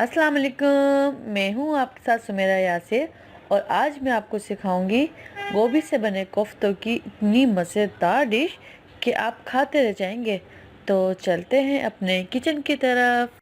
अस्सलाम वालेकुम, मैं हूँ आपके साथ सुमेरा यासिर और आज मैं आपको सिखाऊंगी गोभी से बने कोफ्तों की इतनी मज़ेदार डिश कि आप खाते रह जाएंगे। तो चलते हैं अपने किचन की तरफ।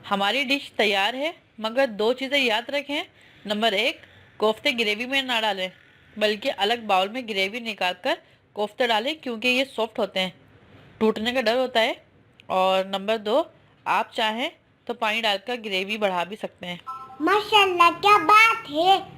हमारी डिश तैयार है, मगर दो चीज़ें याद रखें। नंबर एक, कोफ्ते ग्रेवी में ना डालें, बल्कि अलग बाउल में ग्रेवी निकाल कर कोफ्ते डालें, क्योंकि ये सॉफ्ट होते हैं, टूटने का डर होता है। और नंबर दो, आप चाहें तो पानी डालकर ग्रेवी बढ़ा भी सकते हैं। माशाल्लाह, क्या बात है।